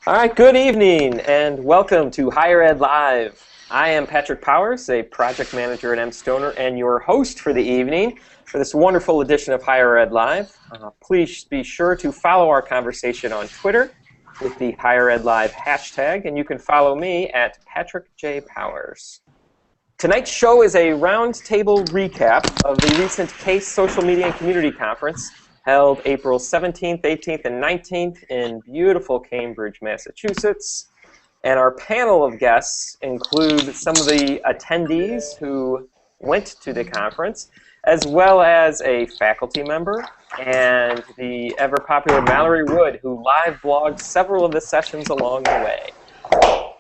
All right, good evening and welcome to Higher Ed Live. I am Patrick Powers, a project manager at mStoner and your host for the evening for this wonderful edition of Higher Ed Live. Please be sure to follow our conversation on Twitter with the Higher Ed Live hashtag, and you can follow me at Patrick J. Powers. Tonight's show is a roundtable recap of the recent CASE Social Media and Community Conference held April 17th, 18th, and 19th in beautiful Cambridge, Massachusetts. And our panel of guests include some of the attendees who went to the conference, as well as a faculty member and the ever-popular Mallory Wood, who live blogged several of the sessions along the way.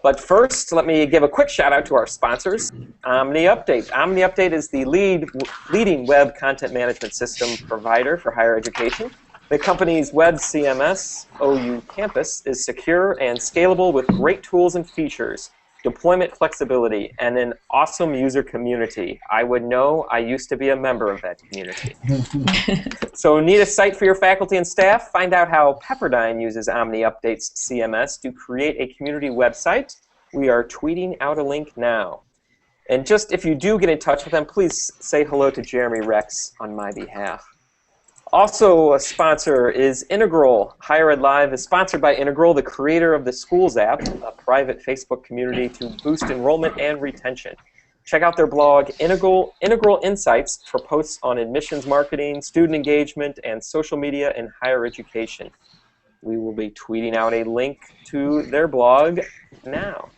But first, let me give a quick shout-out to our sponsors, OmniUpdate. OmniUpdate is the leading web content management system provider for higher education. The company's web CMS, OU Campus, is secure and scalable with great tools and features, deployment flexibility, and an awesome user community. I would know, I used to be a member of that community. So need a site for your faculty and staff? Find out how Pepperdine uses OmniUpdate's CMS to create a community website. We are tweeting out a link now. And just if you do get in touch with them, please say hello to Jeremy Rex on my behalf. Also a sponsor is Integral. Higher Ed Live is sponsored by Integral, the creator of the Schools app, a private Facebook community to boost enrollment and retention. Check out their blog, Integral Insights, for posts on admissions marketing, student engagement, and social media in higher education. We will be tweeting out a link to their blog now.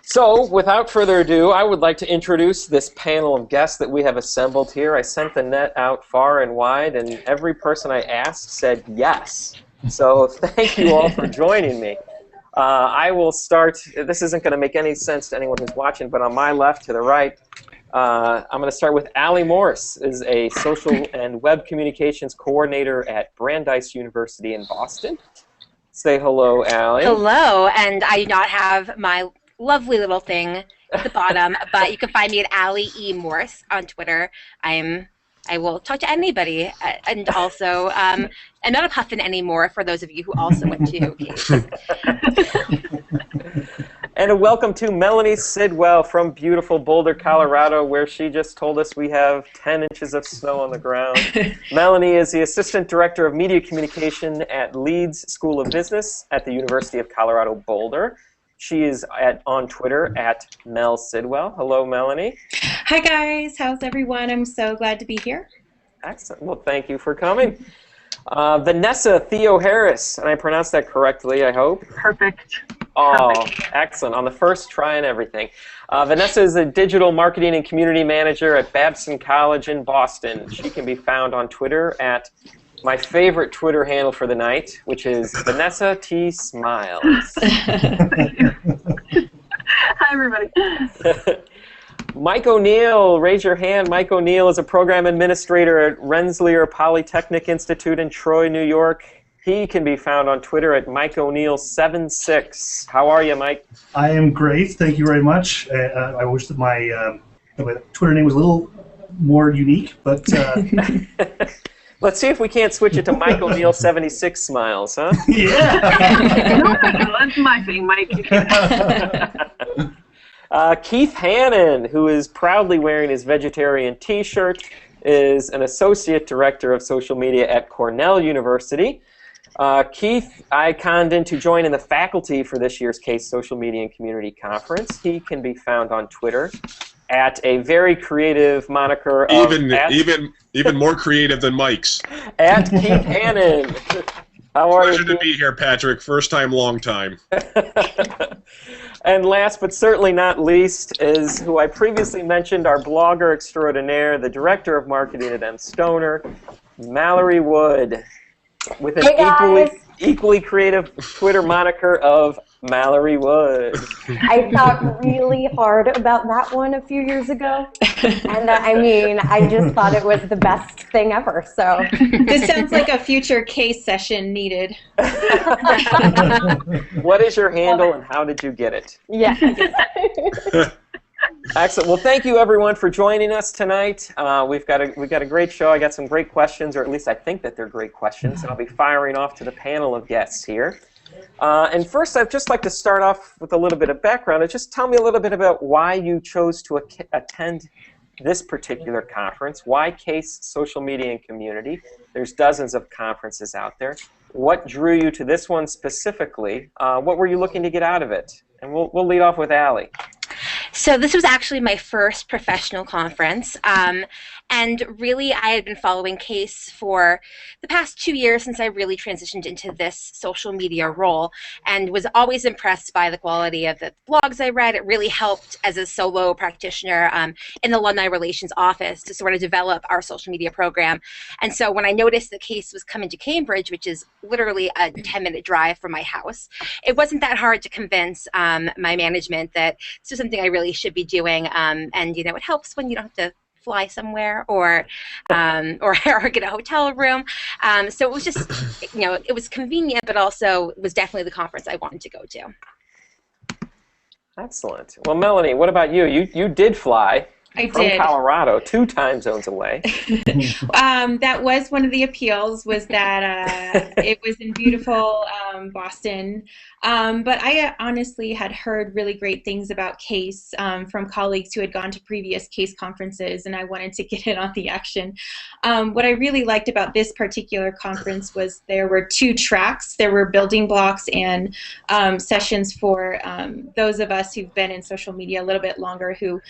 So, without further ado, I would like to introduce this panel of guests that we have assembled here. I sent the net out far and wide, and every person I asked said yes. So, thank you all for joining me. I will start. This isn't going to make any sense to anyone who's watching, but on my left to the right, I'm going to start with Allie Morris, is a social and web communications coordinator at Brandeis University in Boston. Say hello, Allie. Hello, and I do not have my lovely little thing at the bottom, but you can find me at Allie E. Morris on Twitter. I will talk to anybody, and also I'm not a puffin anymore for those of you who also went to CASE. And a welcome to Melanie Sidwell from beautiful Boulder, Colorado, where she just told us we have 10 inches of snow on the ground. Melanie is the Assistant Director of Media Communication at Leeds School of Business at the University of Colorado Boulder. She is on Twitter at Mel Sidwell. Hello, Melanie. Hi, guys. How's everyone? I'm so glad to be here. Excellent. Well, thank you for coming. Vanessa Theo Harris, and I pronounced that correctly, I hope. Perfect. Oh, Perfect. Excellent. On the first try and everything. Vanessa is a digital marketing and community manager at Babson College in Boston. She can be found on Twitter at my favorite Twitter handle for the night, which is Vanessa T. Smiles. Hi, everybody. Mike O'Neill, raise your hand. Mike O'Neill is a program administrator at Rensselaer Polytechnic Institute in Troy, New York. He can be found on Twitter at Mike O'Neill76. How are you, Mike? I am great. Thank you very much. I wish that my Twitter name was a little more unique, but... Let's see if we can't switch it to Mike O'Neill76 Smiles, huh? Yeah. That's my thing, Mike. Keith Hannon, who is proudly wearing his vegetarian t-shirt, is an associate director of social media at Cornell University. Keith, I conned in to join in the faculty for this year's CASE Social Media and Community Conference. He can be found on Twitter at a very creative moniker of even more creative than Mike's. At Keith Hannon. How are you? Pleasure to be here, Patrick. First time, long time. And last but certainly not least is who I previously mentioned, our blogger extraordinaire, the director of marketing at mStoner, Mallory Wood, with an equally creative Twitter moniker of Mallory Wood. I thought really hard about that one a few years ago, and I mean, I just thought it was the best thing ever. So this sounds like a future CASE session needed. What is your handle and how did you get it? Yeah. Excellent. Well, thank you everyone for joining us tonight. We've got a great show. I got some great questions, or at least I think that they're great questions, and I'll be firing off to the panel of guests here. And first, I'd just like to start off with a little bit of background. And just tell me a little bit about why you chose to attend this particular conference. Why CASE Social Media and Community? There's dozens of conferences out there. What drew you to this one specifically? What were you looking to get out of it? And we'll lead off with Allie. So this was actually my first professional conference, and really I had been following CASE for the past 2 years since I really transitioned into this social media role, and was always impressed by the quality of the blogs I read. It really helped as a solo practitioner in the Alumni Relations office to sort of develop our social media program. And so when I noticed that CASE was coming to Cambridge, which is literally a 10-minute drive from my house, it wasn't that hard to convince my management that this was something I really should be doing, and you know, it helps when you don't have to fly somewhere or get a hotel room. So it was just, you know, it was convenient, but also it was definitely the conference I wanted to go to. Excellent. Well, Melanie, what about you? You did fly. I from did. Colorado, 2 time zones away. That was one of the appeals, was that it was in beautiful Boston. But I honestly had heard really great things about CASE from colleagues who had gone to previous CASE conferences, and I wanted to get in on the action. What I really liked about this particular conference was there were 2 tracks. There were building blocks and sessions for those of us who've been in social media a little bit longer, who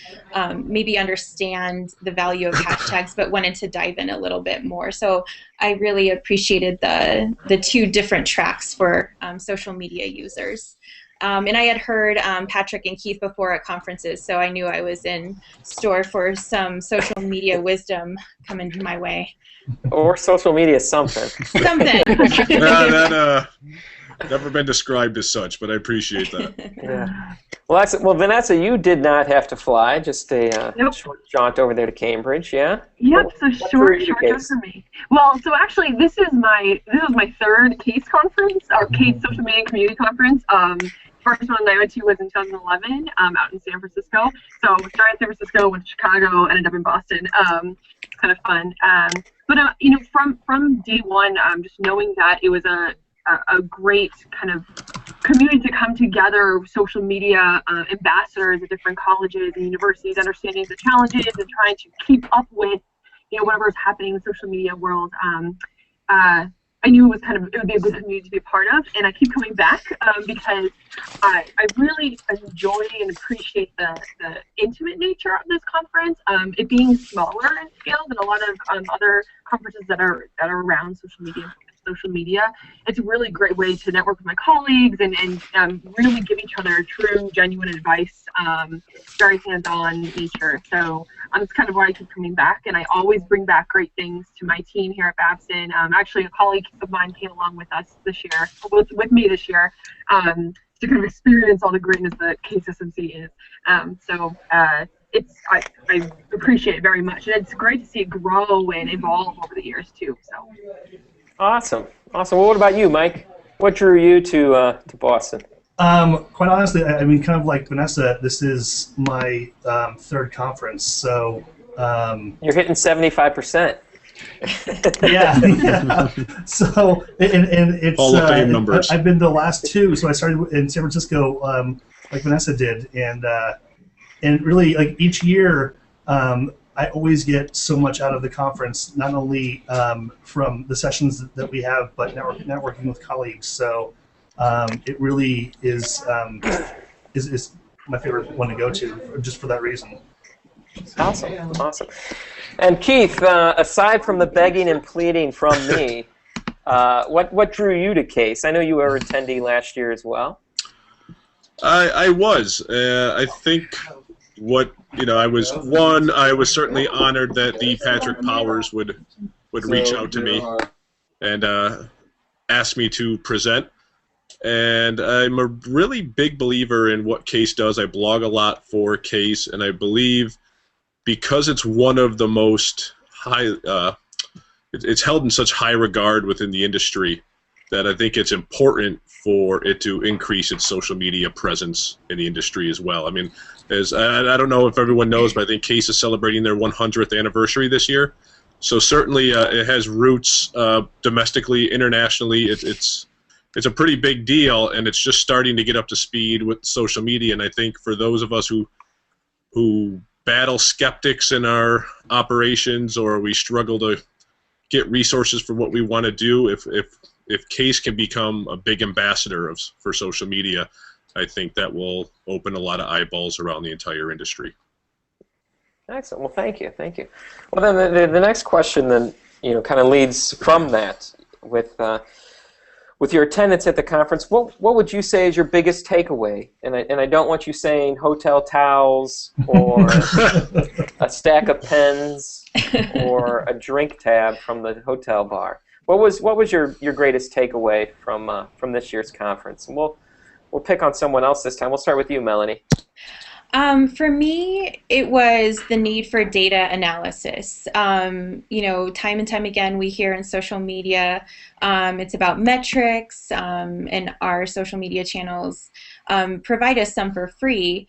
maybe understand the value of hashtags but wanted to dive in a little bit more. So I really appreciated the 2 different tracks for social media users. And I had heard Patrick and Keith before at conferences, so I knew I was in store for some social media wisdom coming my way. Or social media something. Something. That never been described as such, but I appreciate that. Yeah. Well, Vanessa, you did not have to fly. Just a short jaunt over there to Cambridge. Yeah. Yep. So short jaunt for me. Well, so actually, this was my 3rd CASE conference, or CASE Social Media and Community Conference. First one I went to was in 2011, out in San Francisco. So started in San Francisco, went to Chicago, ended up in Boston. Kind of fun. But you know, from day one, just knowing that it was a great kind of community to come together, social media ambassadors at different colleges and universities, understanding the challenges and trying to keep up with, you know, whatever is happening in the social media world. I knew it would be a good community to be a part of, and I keep coming back because I really enjoy and appreciate the intimate nature of this conference. It being smaller in scale than a lot of other conferences that are around social media. It's a really great way to network with my colleagues and really give each other true, genuine advice, very hands-on nature. So it's kind of why I keep coming back, and I always bring back great things to my team here at Babson. Actually, a colleague of mine came along with us this year, with me this year, to kind of experience all the greatness that CASE SMC is. I appreciate it very much, and it's great to see it grow and evolve over the years too. So. Awesome. Well, what about you, Mike? What drew you to Boston? Quite honestly, I mean, kind of like Vanessa, this is my 3rd conference, so... You're hitting 75%. yeah. So, and it's... Hall of Fame numbers. I've been to the last 2, so I started in San Francisco, like Vanessa did, and really, like, each year, I always get so much out of the conference, not only from the sessions that we have, but networking with colleagues. So it really is my favorite one to go to, just for that reason. Awesome. And Keith, aside from the begging and pleading from me, what drew you to CASE? I know you were an attendee last year as well. I was. I think I was certainly honored that the Patrick Powers would reach out to me and ask me to present. And I'm a really big believer in what CASE does. I blog a lot for CASE, and I believe because it's one of the most it's held in such high regard within the industry that I think it's important for it to increase its social media presence in the industry as well. I mean, I don't know if everyone knows, but I think CASE is celebrating their 100th anniversary this year. So certainly it has roots domestically, internationally. It's it's a pretty big deal, and it's just starting to get up to speed with social media. And I think for those of us who battle skeptics in our operations, or we struggle to get resources for what we want to do, if CASE can become a big ambassador for social media, I think that will open a lot of eyeballs around the entire industry. Excellent. Well, thank you. Well, then the next question then kind of leads from that with your attendance at the conference. What would you say is your biggest takeaway? And I don't want you saying hotel towels or a stack of pens or a drink tab from the hotel bar. What was your greatest takeaway from this year's conference? And we'll pick on someone else this time. We'll start with you, Melanie. For me, it was the need for data analysis. Time and time again, we hear in social media, it's about metrics, and our social media channels provide us some for free,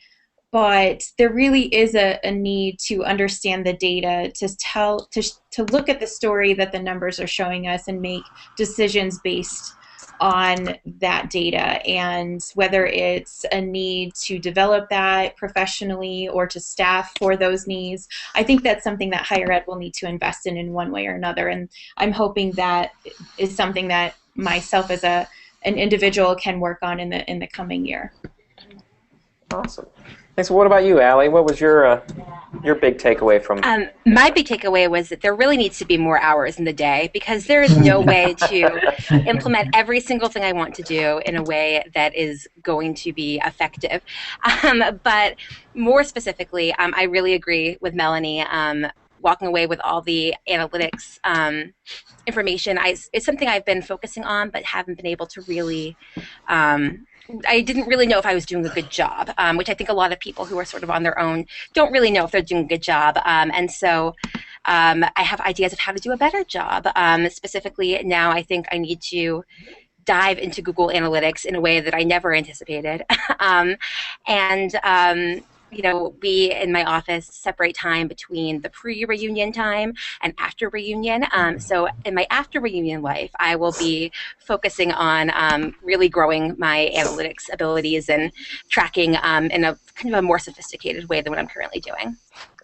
but there really is a need to understand the data, to look at the story that the numbers are showing us and make decisions based on that data, and whether it's a need to develop that professionally or to staff for those needs. I think that's something that higher ed will need to invest in one way or another, and I'm hoping that is something that myself as an individual can work on in the coming year. Awesome. Thanks. What about you, Allie? What was your big takeaway from? My big takeaway was that there really needs to be more hours in the day, because there is no way to implement every single thing I want to do in a way that is going to be effective. But more specifically, I really agree with Melanie. Walking away with all the analytics information is something I've been focusing on, but haven't been able to really. I didn't really know if I was doing a good job, which I think a lot of people who are sort of on their own don't really know if they're doing a good job. And so I have ideas of how to do a better job. Specifically, now I think I need to dive into Google Analytics in a way that I never anticipated. We in my office separate time between the pre-reunion time and after reunion. So in my after reunion life, I will be focusing on really growing my analytics abilities and tracking in a kind of a more sophisticated way than what I'm currently doing.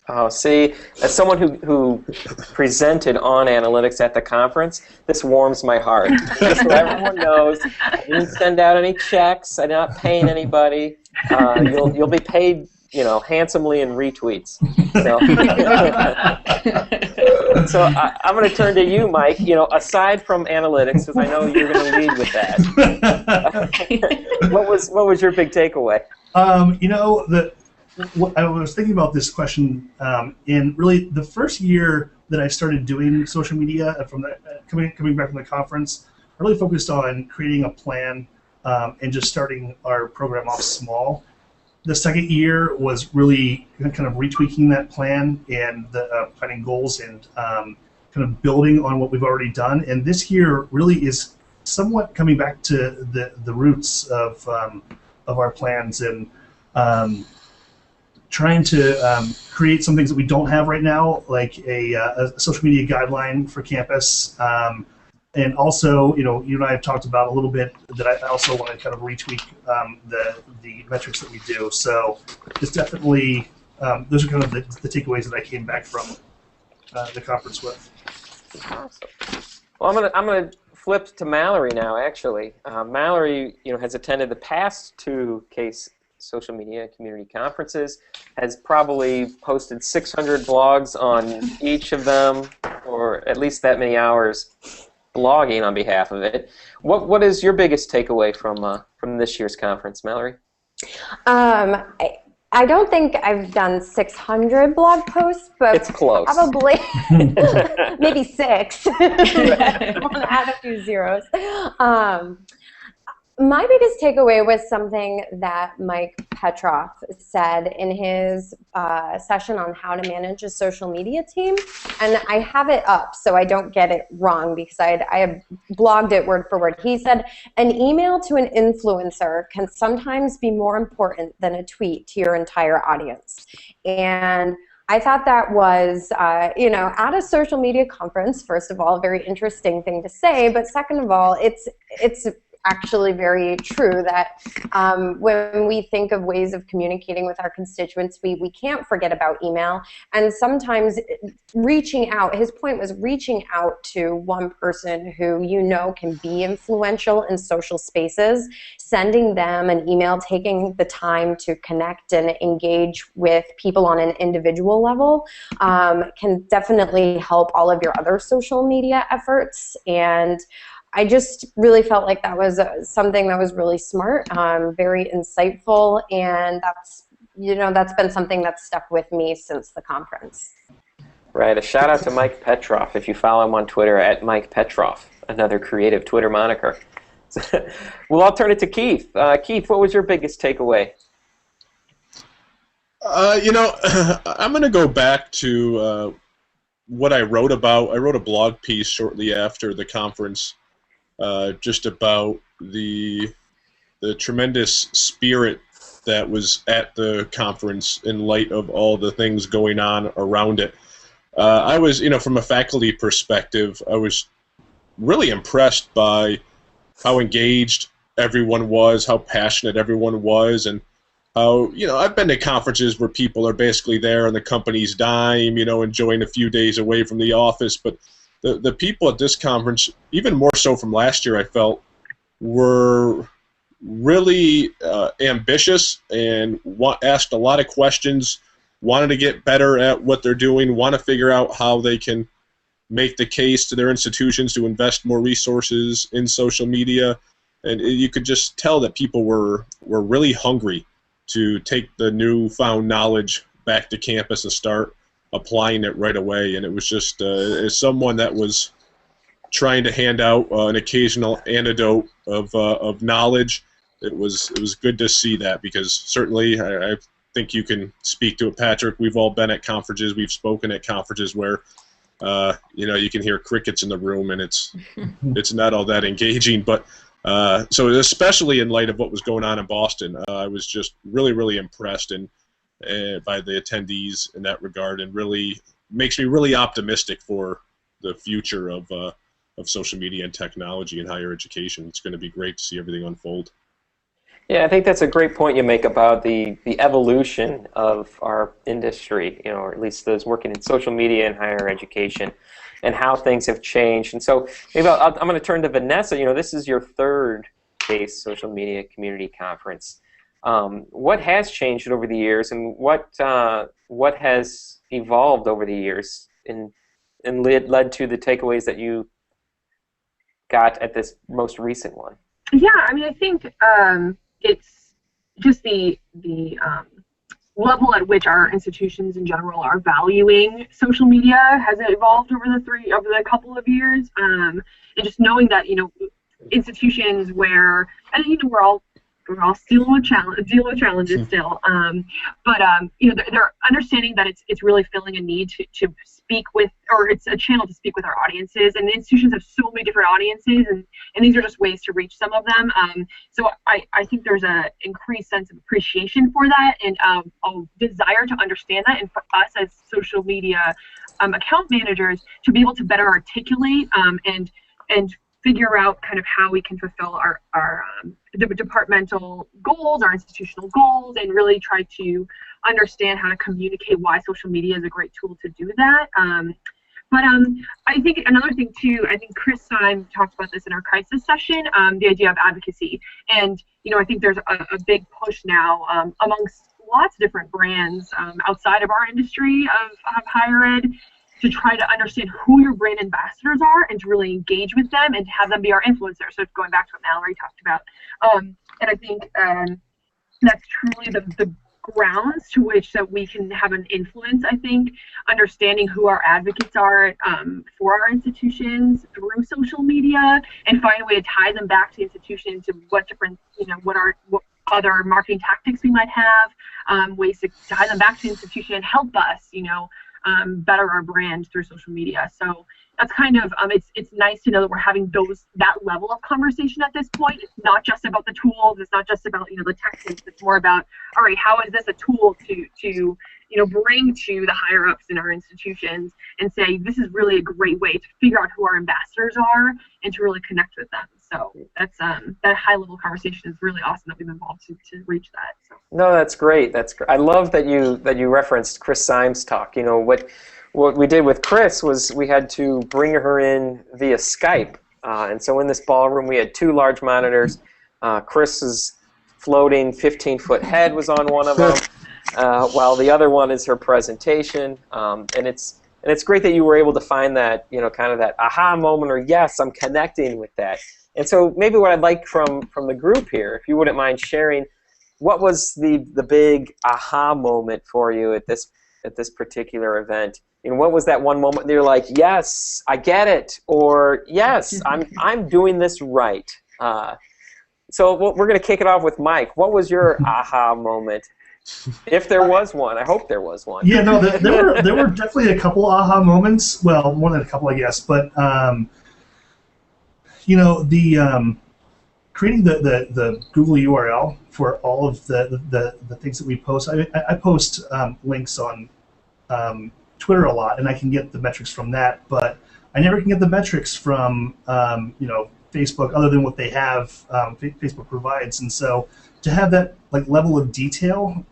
Oh, see, as someone who presented on analytics at the conference, this warms my heart. Just so everyone knows, I didn't send out any checks. I'm not paying anybody. You'll be paid, handsomely in retweets. So I'm going to turn to you, Mike. Aside from analytics, because I know you're going to lead with that. What was your big takeaway? I was thinking about this question, and really the first year that I started doing social media coming back from the conference, I really focused on creating a plan and just starting our program off small. The second year was really kind of retweaking that plan and planning goals and kind of building on what we've already done. And this year really is somewhat coming back to the roots of our plans and trying to create some things that we don't have right now, like a social media guideline for campus. And also, you and I have talked about a little bit that I also want to kind of retweak the metrics that we do. So it's definitely, those are kind of the takeaways that I came back from the conference with. Awesome. Well, I'm gonna flip to Mallory now. Actually, Mallory, has attended the past two CASE social media community conferences, has probably posted 600 blogs on each of them, or at least that many hours blogging on behalf of it. What is your biggest takeaway from this year's conference, Mallory? I don't think I've done 600 blog posts, but it's close. Probably maybe 6. I want to add a few zeros. My biggest takeaway was something that Mike Petroff said in his session on how to manage a social media team, and I have it up so I don't get it wrong because I have blogged it word for word. He said, an email to an influencer can sometimes be more important than a tweet to your entire audience. And I thought that was, at a social media conference, first of all, a very interesting thing to say, but second of all, it's actually very true that when we think of ways of communicating with our constituents, we can't forget about email. And sometimes reaching out, his point was reaching out to one person who you know can be influential in social spaces, sending them an email, taking the time to connect and engage with people on an individual level can definitely help all of your other social media efforts. And I just really felt like that was something that was really smart, very insightful, and that's been something that's stuck with me since the conference. Right. A shout out to Mike Petroff. If you follow him on Twitter at Mike Petroff, another creative Twitter moniker. Well, I'll turn it to Keith. Keith, what was your biggest takeaway? I'm going to go back to what I wrote about. I wrote a blog piece shortly after the conference, just about the tremendous spirit that was at the conference in light of all the things going on around it. I was, from a faculty perspective, I was really impressed by how engaged everyone was, how passionate everyone was, and how, I've been to conferences where people are basically there on the company's dime, enjoying a few days away from the office, but the people at this conference, even more so from last year, I felt, were really ambitious and asked a lot of questions, wanted to get better at what they're doing, want to figure out how they can make the case to their institutions to invest more resources in social media. And you could just tell that people were really hungry to take the newfound knowledge back to campus and start applying it right away. And it was just as someone that was trying to hand out an occasional antidote of knowledge, it was good to see that, because certainly I think you can speak to it, Patrick. We've all been at conferences, we've spoken at conferences where you can hear crickets in the room, and it's not all that engaging. But so especially in light of what was going on in Boston, I was just really, really impressed by the attendees in that regard, and really makes me really optimistic for the future of social media and technology in higher education. It's going to be great to see everything unfold. Yeah, I think that's a great point you make about the evolution of our industry, or at least those working in social media and higher education, and how things have changed. And so maybe I'm going to turn to Vanessa. This is your third CASE Social Media Community Conference. What has changed over the years, and what has evolved over the years and led to the takeaways that you got at this most recent one? Yeah, I think it's just the level at which our institutions in general are valuing social media has evolved over the couple of years, and just knowing that institutions where, and we're all dealing with challenges still, but they're understanding that it's really filling a need to speak with, or it's a channel to speak with our audiences, and the institutions have so many different audiences, and these are just ways to reach some of them. So I think there's a increased sense of appreciation for that, and a desire to understand that, and for us as social media account managers to be able to better articulate and figure out kind of how we can fulfill our departmental goals, our institutional goals, and really try to understand how to communicate why social media is a great tool to do that. But I think another thing too, I think Chris and I talked about this in our crisis session, the idea of advocacy. And I think there's a big push now amongst lots of different brands outside of our industry of higher ed, to try to understand who your brand ambassadors are and to really engage with them and to have them be our influencers. So going back to what Mallory talked about. And I think that's truly the grounds to which that we can have an influence, I think, understanding who our advocates are for our institutions through social media, and find a way to tie them back to the institution, to what different, what other marketing tactics we might have, ways to tie them back to the institution and help us, better our brand through social media. So that's kind of it's nice to know that we're having that level of conversation at this point. It's not just about the tools. It's not just about the tactics. It's more about, all right, how is this a tool to bring to the higher ups in our institutions and say, this is really a great way to figure out who our ambassadors are and to really connect with them. So that's that high level conversation is really awesome that we've been involved to reach that. So. No, that's great. That's great. I love that you referenced Chris Symes' talk. What we did with Chris was we had to bring her in via Skype. And so in this ballroom, we had 2 large monitors. Chris's floating 15-foot head was on one of them, while the other one is her presentation. And it's great that you were able to find that, kind of that aha moment, or yes, I'm connecting with that. And so maybe what I'd like from the group here, if you wouldn't mind sharing, what was the big aha moment for you at this particular event? What was that one moment that you're like, yes, I get it, or yes, I'm doing this right? So we're going to kick it off with Mike. What was your aha moment? If there was one, I hope there was one. Yeah, no, there were definitely a couple aha moments. Well, more than a couple, I guess. But creating the Google URL for all of the things that we post. I post links on Twitter a lot, and I can get the metrics from that. But I never can get the metrics from Facebook, other than what they have, Facebook provides. And so to have that level of detail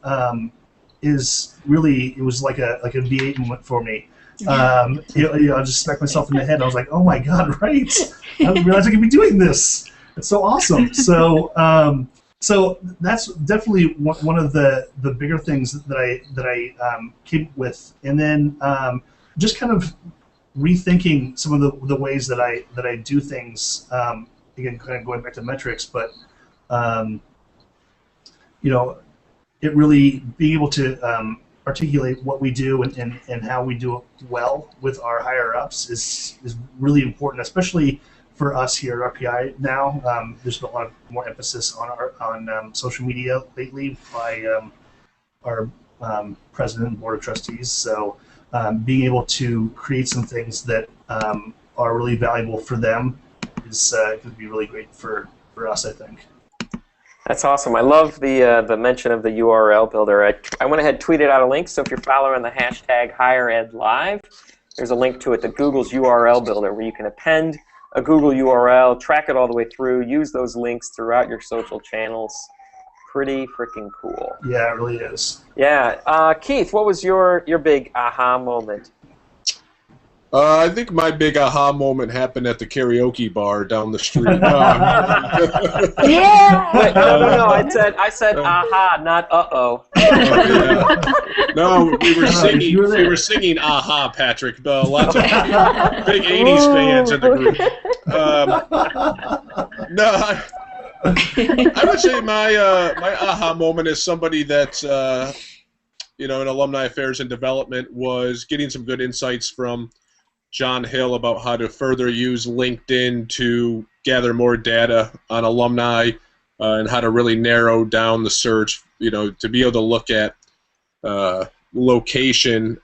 is really, it was like a V8 moment for me. I just smacked myself in the head. And I was like, oh my God, right? I didn't realize I could be doing this. It's so awesome. So so that's definitely one of the bigger things that I came up with. And then just kind of rethinking some of the ways that I do things. Again, kind of going back to metrics, but it really being able to articulate what we do and how we do it well with our higher ups is really important, especially for us here at RPI now. There's been a lot more emphasis on social media lately by our president and board of trustees. So being able to create some things that are really valuable for them is going to be really great for us, I think. That's awesome. I love the mention of the URL builder. I went ahead and tweeted out a link, so if you're following the hashtag HigherEdLive, there's a link to it, the Google's URL builder, where you can append a Google URL, track it all the way through, use those links throughout your social channels. Pretty freaking cool. Yeah, it really is. Yeah. Keith, what was your big aha moment? I think my big aha moment happened at the karaoke bar down the street. Yeah. Wait, no. I said aha, not uh-oh. Yeah. No, we were singing aha, Patrick. Lots of big 80s fans in the group. No, I would say my aha moment is somebody that's in Alumni Affairs and Development was getting some good insights from John Hill about how to further use LinkedIn to gather more data on alumni and how to really narrow down the search, to be able to look at location,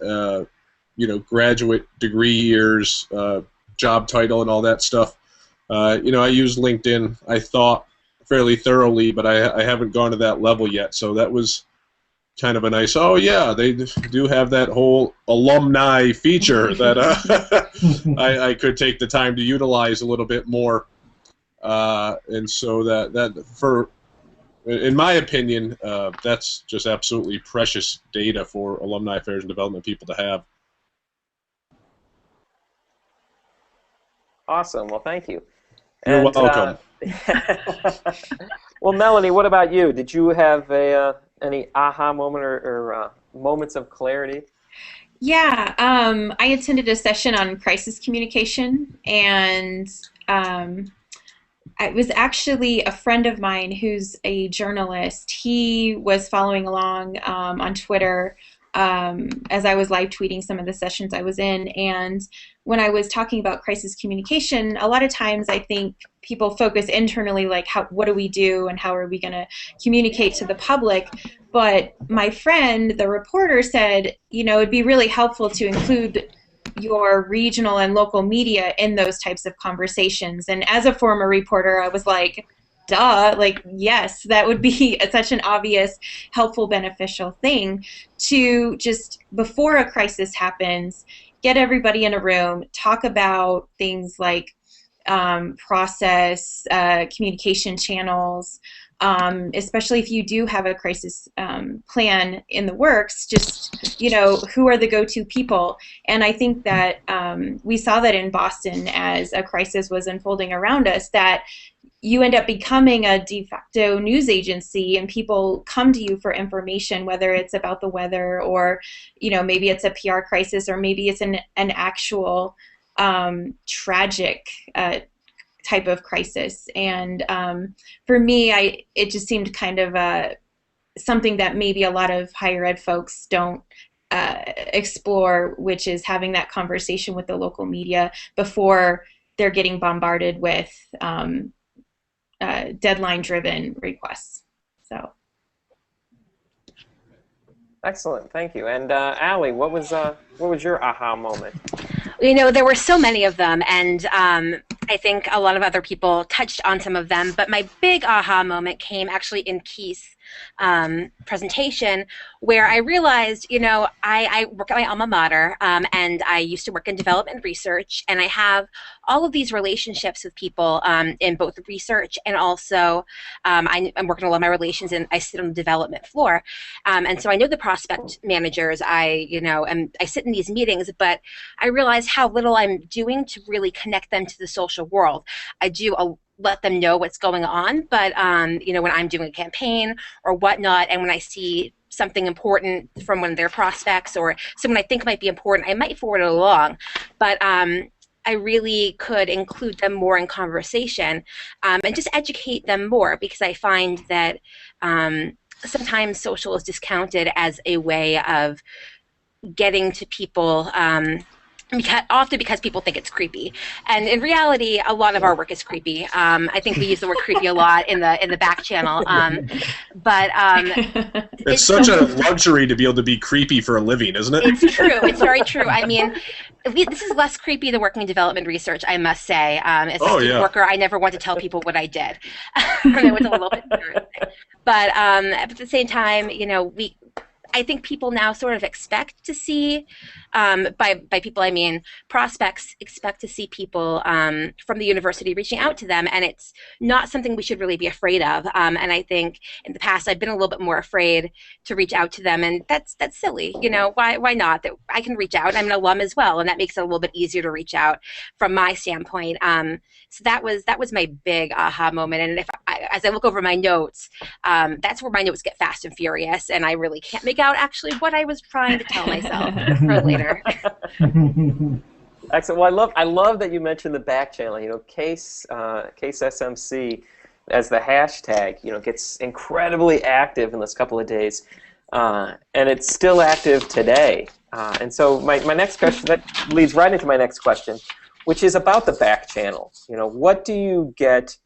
graduate degree years, job title, and all that stuff. I use LinkedIn, I thought, fairly thoroughly, but I haven't gone to that level yet. So that was kind of a nice, oh yeah, they do have that whole alumni feature that I could take the time to utilize a little bit more. And so that for, in my opinion, that's just absolutely precious data for Alumni Affairs and Development people to have. Awesome. Well, thank you. You're welcome. Well, Melanie, what about you? Did you have any aha moment or moments of clarity? Yeah, I attended a session on crisis communication, and it was actually a friend of mine who's a journalist. He was following along on Twitter as I was live tweeting some of the sessions I was in, and when I was talking about crisis communication, a lot of times I think people focus internally, like what do we do and how are we going to communicate to the public. But my friend, the reporter, said, it'd be really helpful to include your regional and local media in those types of conversations. And as a former reporter, I was like, duh, like, yes, that would be such an obvious, helpful, beneficial thing to just, before a crisis happens, get everybody in a room, talk about things like process, communication channels, especially if you do have a crisis plan in the works, just, who are the go-to people? And I think that we saw that in Boston as a crisis was unfolding around us, that you end up becoming a de facto news agency, and people come to you for information, whether it's about the weather or, maybe it's a PR crisis, or maybe it's an actual tragic type of crisis. And for me, it just seemed kind of something that maybe a lot of higher ed folks don't explore, which is having that conversation with the local media before they're getting bombarded with deadline-driven requests. So, excellent, thank you. And Allie, what was your aha moment? There were so many of them, and I think a lot of other people touched on some of them. But my big aha moment came actually in Keith's presentation, where I realized, I work at my alma mater, and I used to work in development research, and I have all of these relationships with people in both research and also I'm working a lot of my relations, and I sit on the development floor, and so I know the prospect managers. I sit in these meetings, but I realize how little I'm doing to really connect them to the social world. I do let them know what's going on, but when I'm doing a campaign or whatnot, and when I see something important from one of their prospects or someone I think might be important, I might forward it along. But I really could include them more in conversation and just educate them more, because I find that sometimes social is discounted as a way of getting to people, often because people think it's creepy, and in reality, a lot of our work is creepy. I think we use the word creepy a lot in the back channel, but it's such a luxury to be able to be creepy for a living, isn't it? It's true. It's very true. I mean, this is less creepy than working in development research, I must say. As a student worker, I never want to tell people what I did. It was a little bit embarrassing. But at the same time, I think people now sort of expect to see, by people I mean prospects, expect to see people from the university reaching out to them, and it's not something we should really be afraid of. And I think in the past I've been a little bit more afraid to reach out to them, and that's silly. Why not? I can reach out. I'm an alum as well, and that makes it a little bit easier to reach out from my standpoint. So that was my big aha moment. And as I look over my notes, that's where my notes get fast and furious, and I really can't make out actually what I was trying to tell myself for later. Excellent. Well, I love that you mentioned the back channel. Case SMC as the hashtag, gets incredibly active in this couple of days, and it's still active today. And so my next question, that leads right into my next question, which is about the back channel. What do you get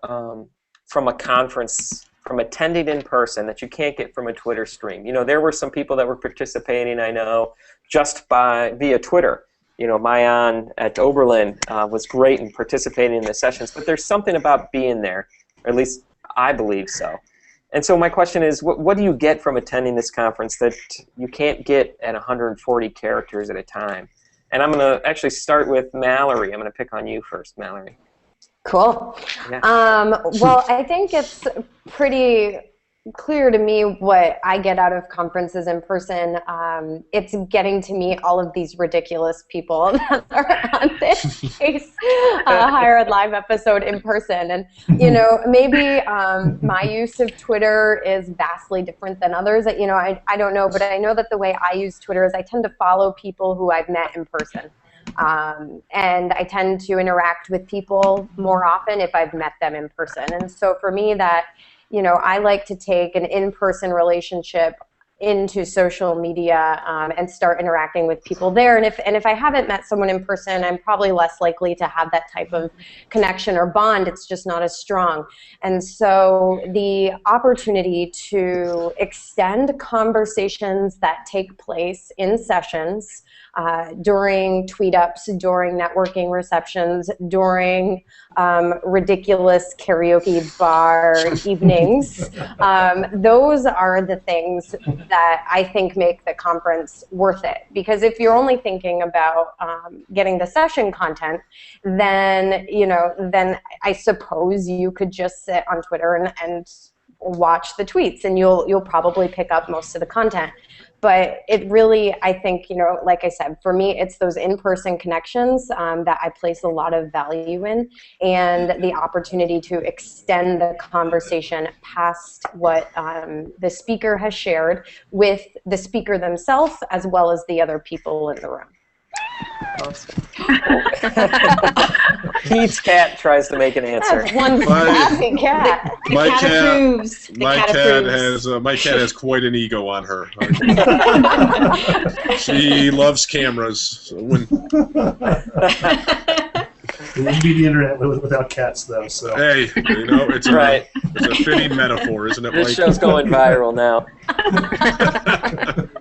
from a conference, from attending in person, that you can't get from a Twitter stream? There were some people that were participating, I know, just via Twitter. Mayan at Oberlin was great in participating in the sessions, but there's something about being there, or at least I believe so. And so my question is, what do you get from attending this conference that you can't get at 140 characters at a time? And I'm going to actually start with Mallory. I'm going to pick on you first, Mallory. Cool. Yeah. Well, I think it's pretty clear to me what I get out of conferences in person. It's getting to meet all of these ridiculous people that are on this case Higher Ed Live episode in person. And, maybe my use of Twitter is vastly different than others. I don't know, but I know that the way I use Twitter is I tend to follow people who I've met in person. And I tend to interact with people more often if I've met them in person. And so for me, that, I like to take an in-person relationship into social media and start interacting with people there. And if I haven't met someone in person, I'm probably less likely to have that type of connection or bond. It's just not as strong. And so the opportunity to extend conversations that take place in sessions during tweet-ups, during networking receptions, during ridiculous karaoke bar evenings. Those are the things that I think make the conference worth it. Because if you're only thinking about getting the session content, then then I suppose you could just sit on Twitter and watch the tweets, and you'll probably pick up most of the content. But it really, I think, like I said, for me, it's those in-person connections that I place a lot of value in, and the opportunity to extend the conversation past what the speaker has shared with the speaker themselves, as well as the other people in the room. Awesome. Pete's cat tries to make an answer. That's one classy cat. My cat approves. My cat has quite an ego on her. She loves cameras. So it wouldn't be the internet without cats, though. So hey, it's right. It's a fitting metaphor, isn't it? This Mike? show's going viral now.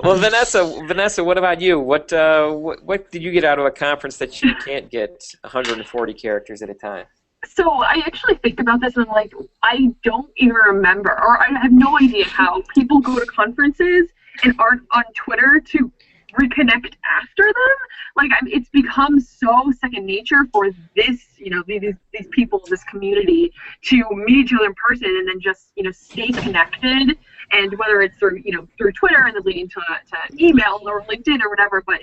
Well, Vanessa, what about you? What did you get out of a conference that you can't get 140 characters at a time? So I actually think about this and I'm like, I don't even remember, or I have no idea how people go to conferences and aren't on Twitter to reconnect after them. Like, it's become so second nature for this, these people, this community, to meet each other in person and then just, stay connected. And whether it's through Twitter and then leading to email or LinkedIn or whatever, but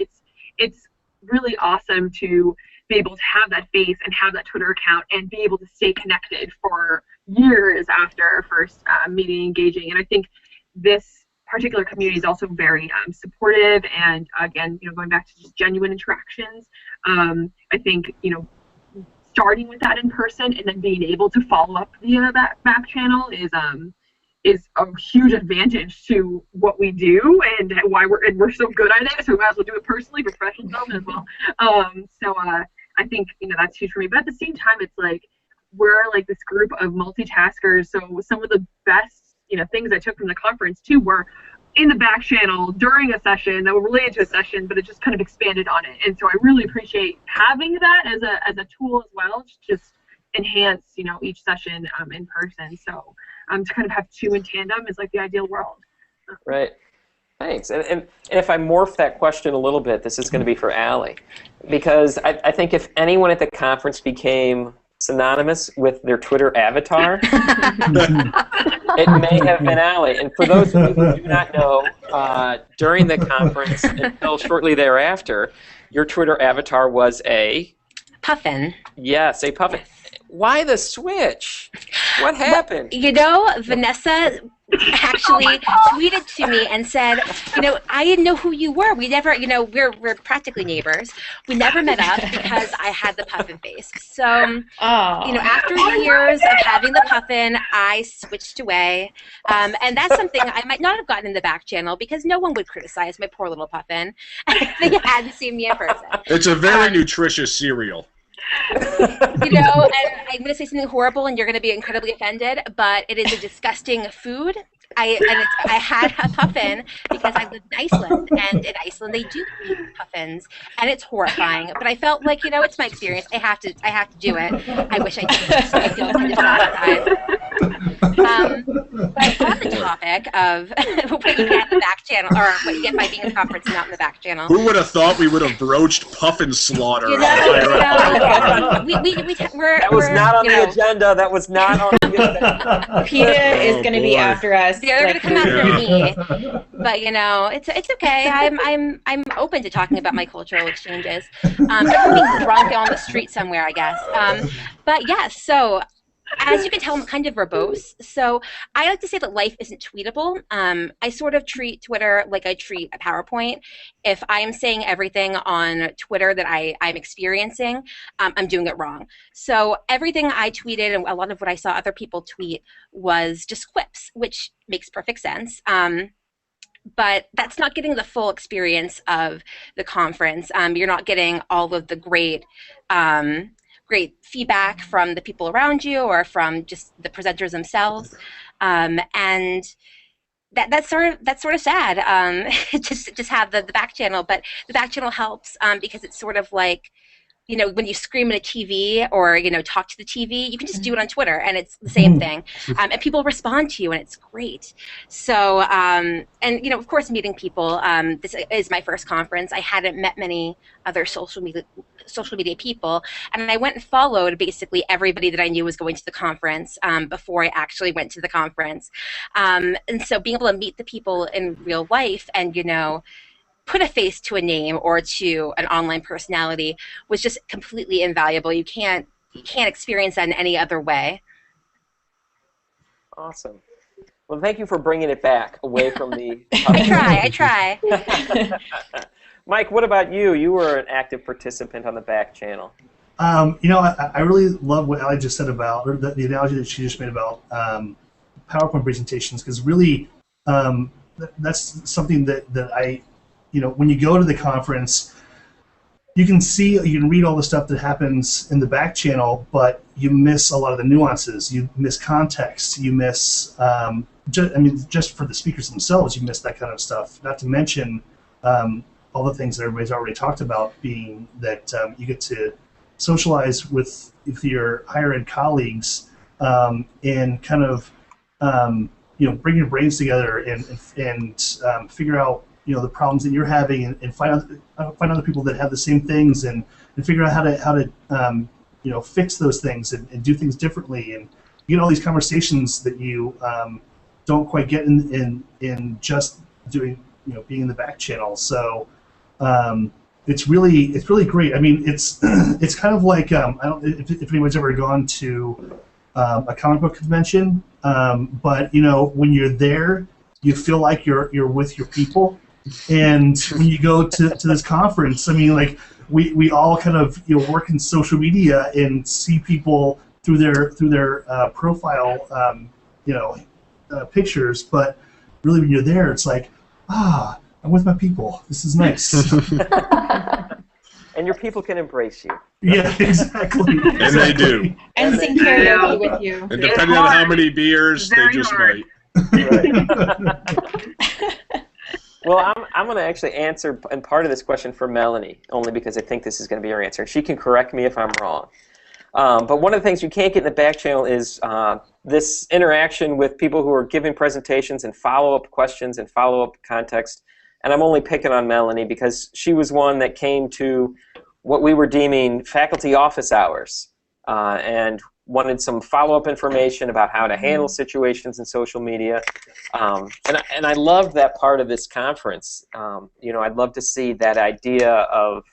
it's really awesome to be able to have that face and have that Twitter account and be able to stay connected for years after first meeting, engaging. And I think this particular community is also very supportive, and again, going back to just genuine interactions. I think starting with that in person and then being able to follow up via that back channel is a huge advantage to what we do and why we're so good at it. So we might as well do it personally, professional development as well. So I think that's huge for me. But at the same time, it's like we're like this group of multitaskers. So some of the best things I took from the conference too were in the back channel during a session that were related to a session, but it just kind of expanded on it. And so I really appreciate having that as a tool as well, to just enhance each session in person. So to kind of have two in tandem is like the ideal world. Right. Thanks. And if I morph that question a little bit, this is going to be for Allie, because I think if anyone at the conference became synonymous with their Twitter avatar, it may have been Allie. And for those of you who do not know, during the conference until shortly thereafter, your Twitter avatar was a puffin. Yes, a puffin. Why the switch? What happened? Vanessa actually tweeted to me and said, I didn't know who you were. We never, we're practically neighbors. We never met up because I had the puffin face. So, after years of having the puffin, I switched away. And that's something I might not have gotten in the back channel because no one would criticize my poor little puffin. They had to see me in person. It's a very nutritious cereal. And I'm going to say something horrible and you're going to be incredibly offended, but it is a disgusting food. I had a puffin because I lived in Iceland, and in Iceland they do eat puffins, and it's horrifying. But I felt like, it's my experience. I have to do it. I wish I didn't. I feel kind of traumatized. But on the topic of what you get in the back channel, or what you get by being in a conference and not in the back channel. Who would have thought we would have broached puffin slaughter? That was not on the agenda. That was not on the agenda. PETA is going to be after us. They're going to come after me. But it's okay. I'm open to talking about my cultural exchanges. Being drunk on the street somewhere, I guess. But yes, so as you can tell, I'm kind of verbose. So I like to say that life isn't tweetable. I sort of treat Twitter like I treat a PowerPoint. If I'm saying everything on Twitter that I'm experiencing, I'm doing it wrong. So everything I tweeted and a lot of what I saw other people tweet was just quips, which makes perfect sense. But that's not getting the full experience of the conference. You're not getting all of the great feedback from the people around you or from just the presenters themselves. And that's sort of sad. Just have the back channel, but the back channel helps because it's sort of like, when you scream at a TV or, talk to the TV, you can just do it on Twitter and it's the same thing. And people respond to you and it's great. So, and, of course, meeting people. This is my first conference. I hadn't met many other social media people. And I went and followed basically everybody that I knew was going to the conference before I actually went to the conference. And so being able to meet the people in real life and, put a face to a name or to an online personality was just completely invaluable. You can't experience that in any other way. Awesome. Well, thank you for bringing it back away from the... I try. Mike, what about you? You were an active participant on the back channel. I really love what Allie just said about, or the analogy that she just made about PowerPoint presentations, because really that's something that I, when you go to the conference, you can read all the stuff that happens in the back channel, but you miss a lot of the nuances. You miss context. You miss, just for the speakers themselves, you miss that kind of stuff. Not to mention all the things that everybody's already talked about, being that you get to socialize with your higher ed colleagues and kind of, bring your brains together and figure out the problems that you're having and find other people that have the same things and figure out how to fix those things and do things differently, and you get all these conversations that you don't quite get in just doing being in the back channel. So it's really great. I mean, it's kind of like I don't if anyone's ever gone to a comic book convention, but when you're there, you feel like you're with your people. And when you go to this conference, I mean, like we all kind of work in social media and see people through their profile pictures, but really when you're there, it's like, I'm with my people. This is nice. And your people can embrace you. Yeah, exactly. And they do. And sing karaoke with you. And depending on how many beers, they just might. Right. Well, I'm going to actually answer and part of this question for Melanie, only because I think this is going to be her answer. She can correct me if I'm wrong. But one of the things you can't get in the back channel is this interaction with people who are giving presentations and follow-up questions and follow-up context. And I'm only picking on Melanie because she was one that came to what we were deeming faculty office hours and wanted some follow-up information about how to handle situations in social media. And I loved that part of this conference. I'd love to see that idea of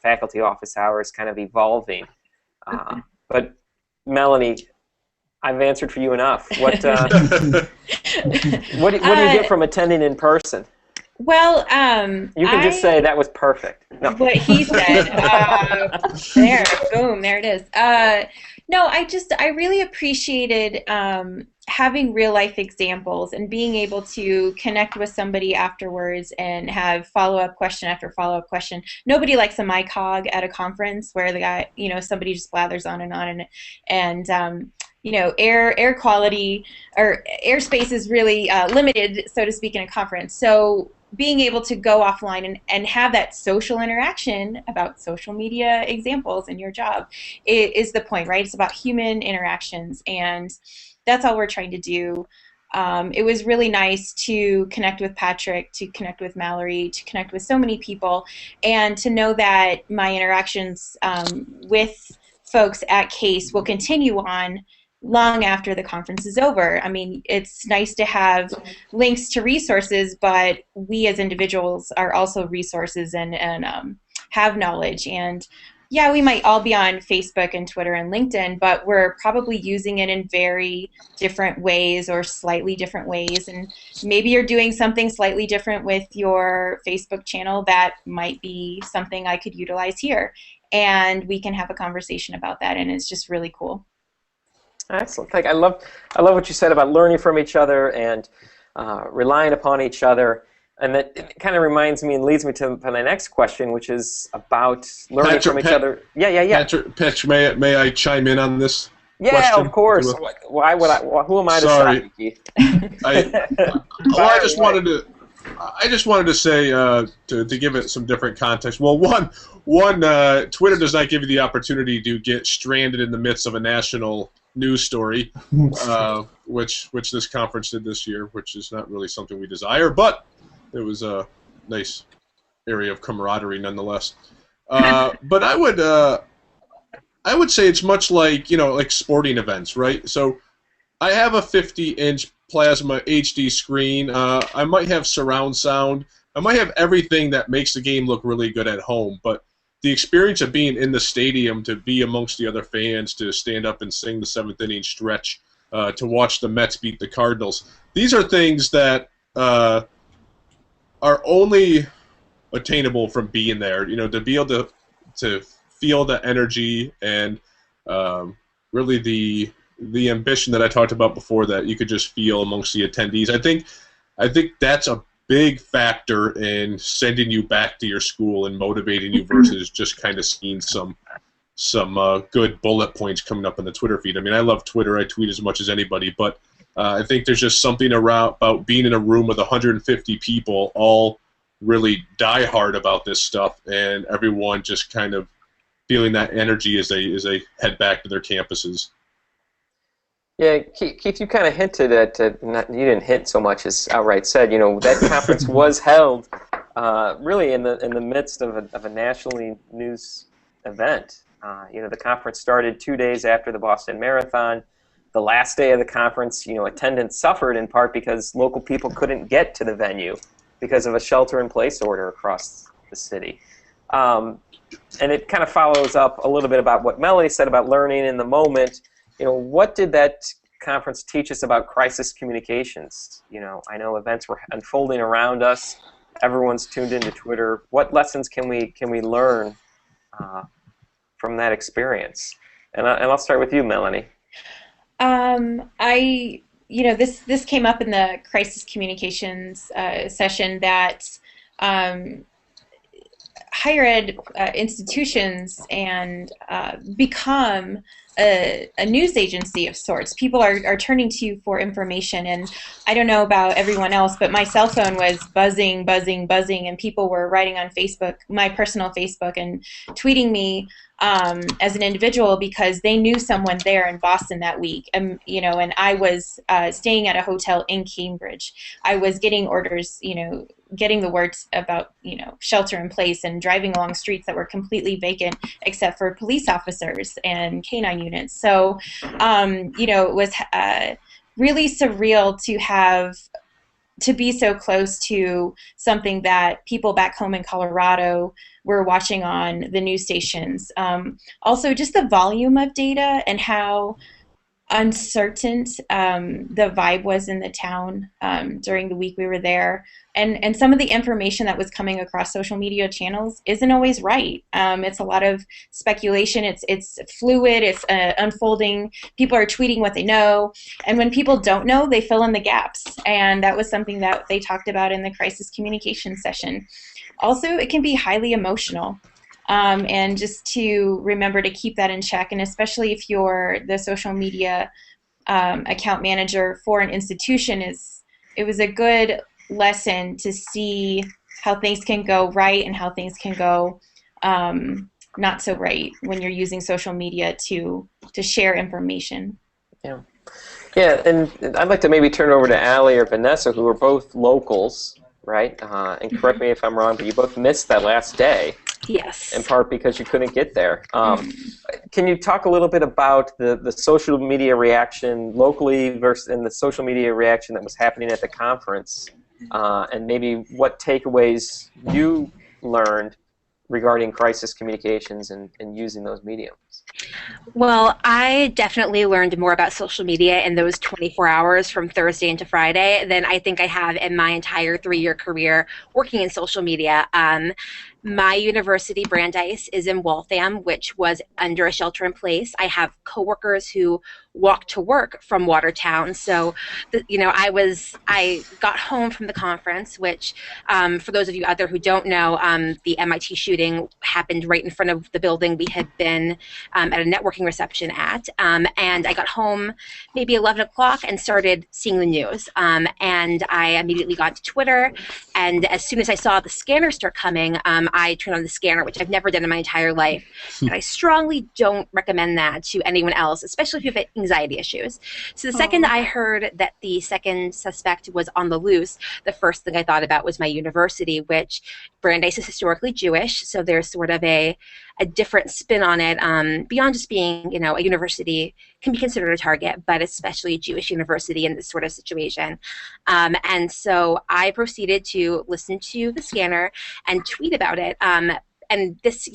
faculty office hours kind of evolving. But Melanie, I've answered for you enough. What do you get from attending in person? Well, you can just say that was perfect. No. What he said. There, boom, there it is. No, I really appreciated having real life examples and being able to connect with somebody afterwards and have follow-up question after follow-up question. Nobody likes a mic hog at a conference where the guy, somebody just blathers on and air quality or airspace is really limited, so to speak, in a conference. So being able to go offline and have that social interaction about social media examples in your job is the point, right? It's about human interactions, and that's all we're trying to do. It was really nice to connect with Patrick, to connect with Mallory, to connect with so many people, and to know that my interactions with folks at CASE will continue on long after the conference is over. I mean, it's nice to have links to resources, but we as individuals are also resources and have knowledge. And yeah, we might all be on Facebook and Twitter and LinkedIn, but we're probably using it in very different ways or slightly different ways. And maybe you're doing something slightly different with your Facebook channel that might be something I could utilize here. And we can have a conversation about that, and it's just really cool. Excellent. I love what you said about learning from each other and relying upon each other. And that kind of reminds me and leads me to my next question, which is about learning from each other. Yeah. Patrick, may I chime in on this? Yeah, question, of course. if you will? Why would I? Who am I to Sorry. stop you, Keith? I just wanted to say to give it some different context. Well, one, Twitter does not give you the opportunity to get stranded in the midst of a national news story, which this conference did this year, which is not really something we desire, but it was a nice area of camaraderie nonetheless. But I would say it's much like, like sporting events, right? So I have a 50-inch plasma HD screen. I might have surround sound. I might have everything that makes the game look really good at home, but the experience of being in the stadium, to be amongst the other fans, to stand up and sing the 7th inning stretch, to watch the Mets beat the Cardinals, these are things that are only attainable from being there. To be able to feel the energy and really the ambition that I talked about before that you could just feel amongst the attendees. I think that's a big factor in sending you back to your school and motivating you versus just kind of seeing some good bullet points coming up on the Twitter feed. I mean, I love Twitter. I tweet as much as anybody, but I think there's just something about being in a room with 150 people, all really die hard about this stuff, and everyone just kind of feeling that energy as they head back to their campuses. Yeah, Keith, you kind of hinted at, you didn't hint so much as outright said, that conference was held really in the midst of a nationally news event. The conference started 2 days after the Boston Marathon. The last day of the conference, attendance suffered in part because local people couldn't get to the venue because of a shelter-in-place order across the city. And it kind of follows up a little bit about what Melanie said about learning in the moment. What did that conference teach us about crisis communications? I know events were unfolding around us. Everyone's tuned into Twitter. What lessons can we learn from that experience? And I'll start with you, Melanie. This came up in the crisis communications session that higher ed institutions and become a news agency of sorts. People are turning to you for information, and I don't know about everyone else, but my cell phone was buzzing, and people were writing on Facebook, my personal Facebook, and tweeting me as an individual because they knew someone there in Boston that week. And I was staying at a hotel in Cambridge. I was getting orders, getting the words about, shelter in place and driving along streets that were completely vacant except for police officers and canine units. So, it was really surreal to be so close to something that people back home in Colorado were watching on the news stations. Also, just the volume of data and how uncertain the vibe was in the town during the week we were there. And some of the information that was coming across social media channels isn't always right. It's a lot of speculation. It's fluid. It's unfolding. People are tweeting what they know. And when people don't know, they fill in the gaps. And that was something that they talked about in the crisis communication session. Also, it can be highly emotional. And just to remember to keep that in check, and especially if you're the social media account manager for an institution, it was a good lesson to see how things can go right and how things can go not so right when you're using social media to share information. Yeah, and I'd like to maybe turn it over to Allie or Vanessa, who are both locals, right? And correct me if I'm wrong, but you both missed that last day. Yes. In part because you couldn't get there. Can you talk a little bit about the social media reaction locally versus the social media reaction that was happening at the conference, and maybe what takeaways you learned regarding crisis communications and using those mediums? Well, I definitely learned more about social media in those 24 hours from Thursday into Friday than I think I have in my entire 3-year career working in social media. My university, Brandeis, is in Waltham, which was under a shelter in place. I have coworkers who walk to work from Watertown. So, I got home from the conference, which, for those of you out there who don't know, the MIT shooting happened right in front of the building we had been at a networking reception at. And I got home maybe 11 o'clock and started seeing the news. And I immediately got to Twitter. And as soon as I saw the scanner start coming, I turned on the scanner, which I've never done in my entire life. And I strongly don't recommend that to anyone else, especially if you have anxiety issues. So the second I heard that the second suspect was on the loose, the first thing I thought about was my university, which Brandeis is historically Jewish. So there's sort of a different spin on it, beyond just being, a university can be considered a target, but especially a Jewish university in this sort of situation. And so I proceeded to listen to the scanner and tweet about it. And this,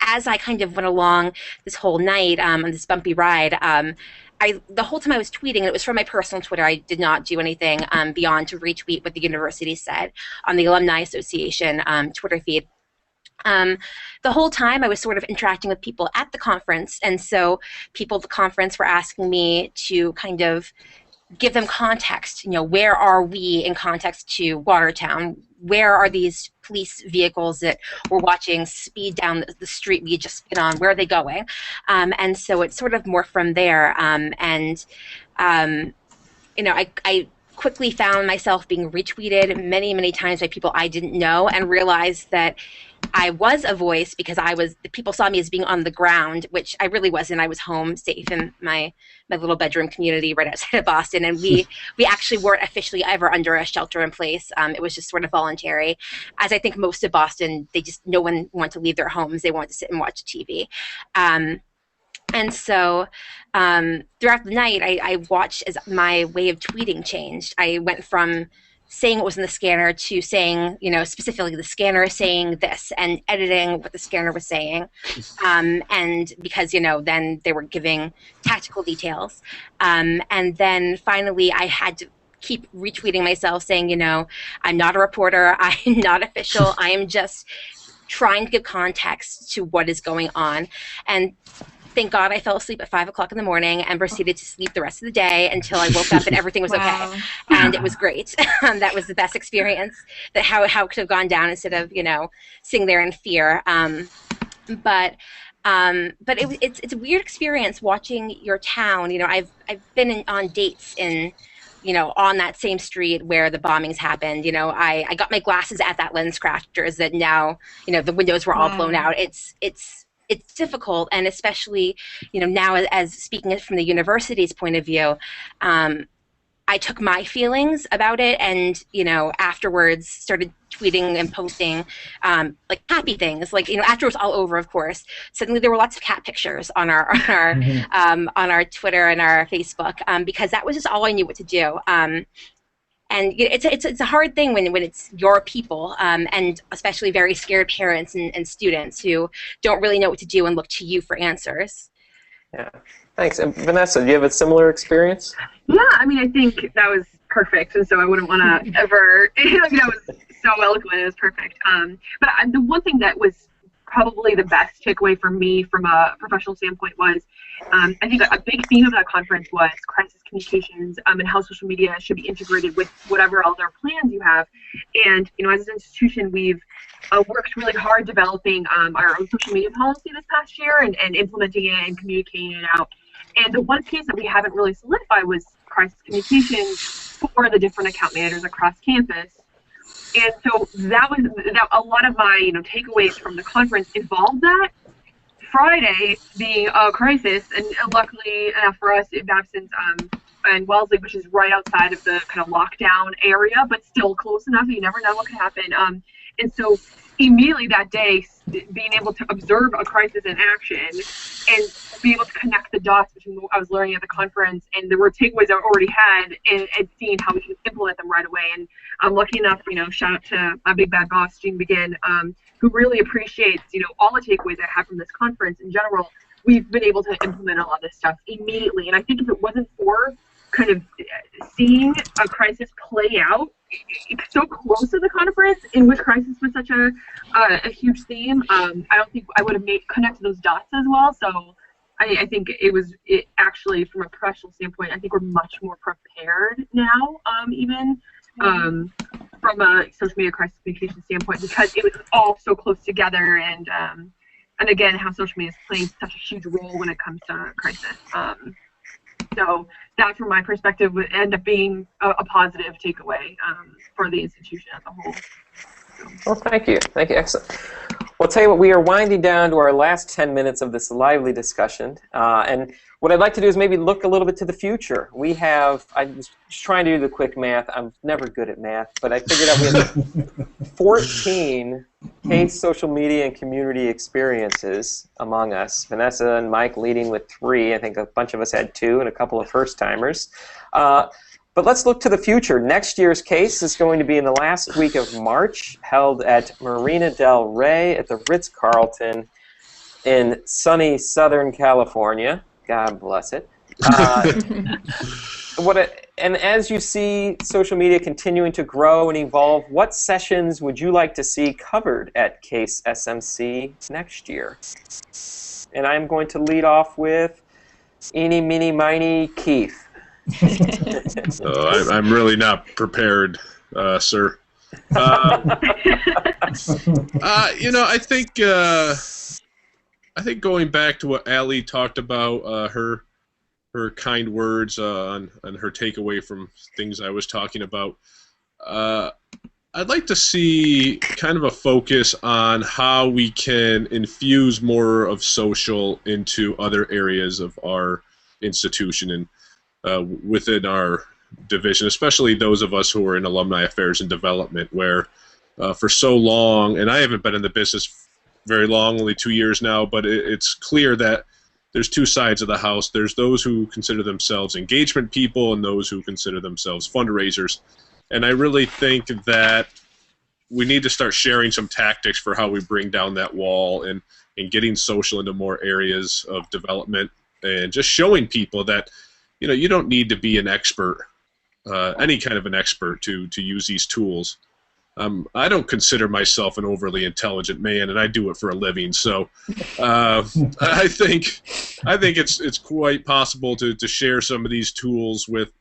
as I kind of went along this whole night on this bumpy ride, the whole time I was tweeting, and it was from my personal Twitter, I did not do anything beyond to retweet what the university said on the Alumni Association Twitter feed. The whole time I was sort of interacting with people at the conference, and so people at the conference were asking me to kind of give them context. Where are we in context to Watertown? Where are these police vehicles that we're watching speed down the street we had just been on? Where are they going? And so it's sort of more from there. I quickly found myself being retweeted many, many times by people I didn't know, and realized that I was a voice because people saw me as being on the ground, which I really wasn't. I was home, safe in my little bedroom community right outside of Boston, and we actually weren't officially ever under a shelter in place. It was just sort of voluntary. As I think most of Boston, no one wanted to leave their homes. They wanted to sit and watch TV. And so throughout the night, I watched as my way of tweeting changed. I went from saying what was in the scanner to saying, specifically the scanner saying this, and editing what the scanner was saying. And because, then they were giving tactical details. And then finally I had to keep retweeting myself saying, I'm not a reporter, I'm not official, I am just trying to give context to what is going on. And thank God I fell asleep at 5 o'clock in the morning and proceeded to sleep the rest of the day until I woke up and everything was okay. And it was great. That was the best experience, that how it could have gone down instead of, sitting there in fear. But it's a weird experience watching your town. I've been on dates in, on that same street where the bombings happened. I got my glasses at that Lens Crafters that now, the windows were all blown out. It's difficult, and especially, now as speaking from the university's point of view, I took my feelings about it and, afterwards started tweeting and posting like happy things. Like, after it was all over, of course, suddenly there were lots of cat pictures on our on our Twitter and our Facebook, because that was just all I knew what to do. And it's a hard thing when it's your people, and especially very scared parents and students who don't really know what to do and look to you for answers. Yeah, thanks. And Vanessa, do you have a similar experience? Yeah, I think that was perfect, and so I wouldn't want to ever. That was so eloquent. It was perfect. But the one thing that was probably the best takeaway for me from a professional standpoint was, I think a big theme of that conference was crisis communications, and how social media should be integrated with whatever other plans you have. And, as an institution, we've worked really hard developing our own social media policy this past year and implementing it and communicating it out. And the one piece that we haven't really solidified was crisis communications for the different account managers across campus. And so that a lot of my takeaways from the conference involved that. Friday being a crisis, and luckily enough for us in Babson and Wellesley, which is right outside of the kind of lockdown area, but still close enough that you never know what could happen. And so immediately that day, being able to observe a crisis in action and be able to connect the dots between what I was learning at the conference and the takeaways I already had, and seeing how we can implement them right away. And I'm lucky enough, shout out to my big bad boss, Jean Begin, who really appreciates, all the takeaways I have from this conference in general. We've been able to implement a lot of this stuff immediately. And I think if it wasn't for kind of seeing a crisis play out so close to the conference, in which crisis was such a huge theme, I don't think I would have connected those dots as well. So I think it actually, from a professional standpoint, I think we're much more prepared now, even from a social media crisis communication standpoint, because it was all so close together, and again, how social media is playing such a huge role when it comes to crisis. So that, from my perspective, would end up being a positive takeaway for the institution as a whole. Well, thank you. Thank you. Excellent. Well, I'll tell you what, we are winding down to our last 10 minutes of this lively discussion. And what I'd like to do is maybe look a little bit to the future. I was just trying to do the quick math. I'm never good at math, but I figured out we have 14 case social media and community experiences among us. Vanessa and Mike leading with 3. I think a bunch of us had 2 and a couple of first-timers. But let's look to the future. Next year's case is going to be in the last week of March, held at Marina del Rey at the Ritz-Carlton in sunny Southern California. God bless it. And as you see social media continuing to grow and evolve, what sessions would you like to see covered at Case SMC next year? And I'm going to lead off with eeny, meeny, miny, Keith. I'm really not prepared, sir. I think going back to what Allie talked about, her kind words on her takeaway from things I was talking about, I'd like to see kind of a focus on how we can infuse more of social into other areas of our institution and within our division, especially those of us who are in alumni affairs and development, where for so long, and I haven't been in the business very long, only 2 years now, but it's clear that there's 2 sides of the house. There's those who consider themselves engagement people and those who consider themselves fundraisers. And I really think that we need to start sharing some tactics for how we bring down that wall and getting social into more areas of development, and just showing people that you don't need to be an expert, any kind of an expert, to use these tools. I don't consider myself an overly intelligent man, and I do it for a living. So I think it's quite possible to share some of these tools with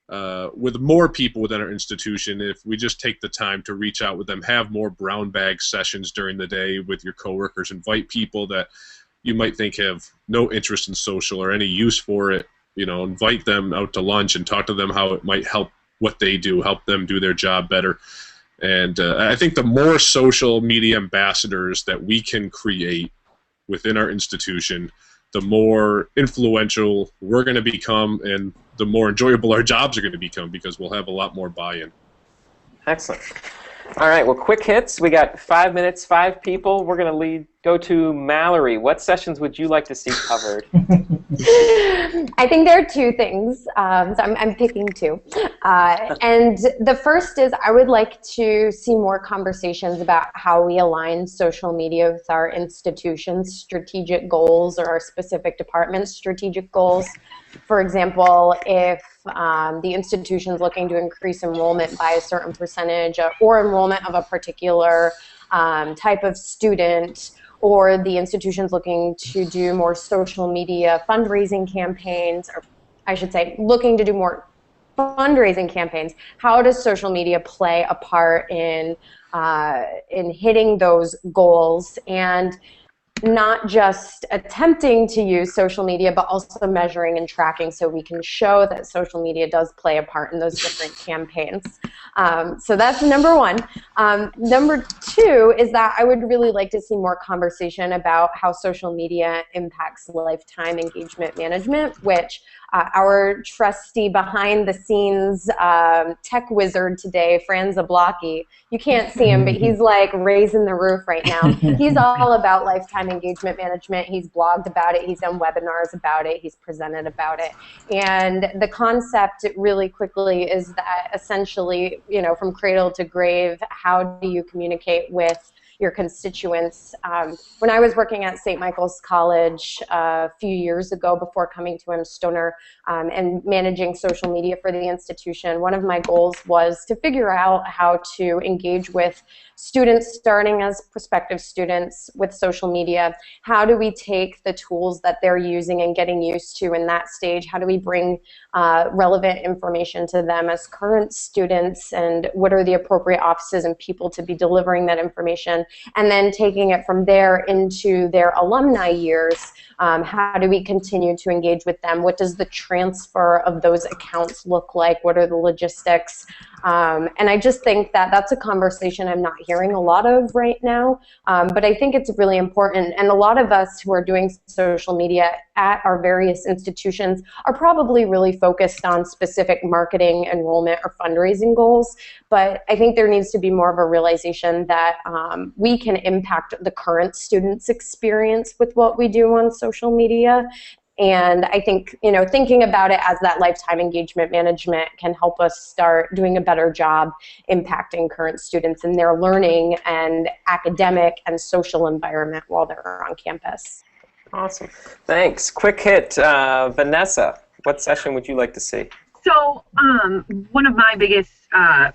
more people within our institution if we just take the time to reach out with them, have more brown bag sessions during the day with your coworkers, invite people that you might think have no interest in social or any use for it. Invite them out to lunch and talk to them how it might help what they do, help them do their job better. And I think the more social media ambassadors that we can create within our institution, the more influential we're going to become, and the more enjoyable our jobs are going to become, because we'll have a lot more buy-in. Excellent. All right, well, quick hits. We got 5 minutes, 5 people. We're going to go to Mallory. What sessions would you like to see covered? I think there are 2 things, so I'm picking 2. And the first is I would like to see more conversations about how we align social media with our institution's strategic goals or our specific department's strategic goals. For example, if the institution is looking to increase enrollment by a certain percentage or enrollment of a particular type of student, or the institution's looking to do more social media fundraising campaigns, or I should say looking to do more fundraising campaigns, how does social media play a part in hitting those goals, and not just attempting to use social media, but also measuring and tracking so we can show that social media does play a part in those different campaigns. So that's number 1. Number 2 is that I would really like to see more conversation about how social media impacts lifetime engagement management, which our trusty behind-the-scenes tech wizard today, Fran Zablocki, you can't see him, but he's like raising the roof right now. He's all about lifetime engagement management. He's blogged about it. He's done webinars about it. He's presented about it. And the concept really quickly is that essentially, from cradle to grave, how do you communicate with your constituents. When I was working at St. Michael's College a few years ago before coming to Stoner and managing social media for the institution, one of my goals was to figure out how to engage with students starting as prospective students with social media. How do we take the tools that they're using and getting used to in that stage? How do we bring relevant information to them as current students, and what are the appropriate offices and people to be delivering that information? And then taking it from there into their alumni years, how do we continue to engage with them? What does the transfer of those accounts look like? What are the logistics? And I just think that that's a conversation I'm not hearing a lot of right now, but I think it's really important. And a lot of us who are doing social media at our various institutions are probably really focused on specific marketing, enrollment, or fundraising goals. But I think there needs to be more of a realization that we can impact the current students' experience with what we do on social media. And I think, you know, thinking about it as that lifetime engagement management can help us start doing a better job impacting current students in their learning and academic and social environment while they're on campus. Awesome. Thanks. Quick hit. Vanessa, what session would you like to see? So one of my biggest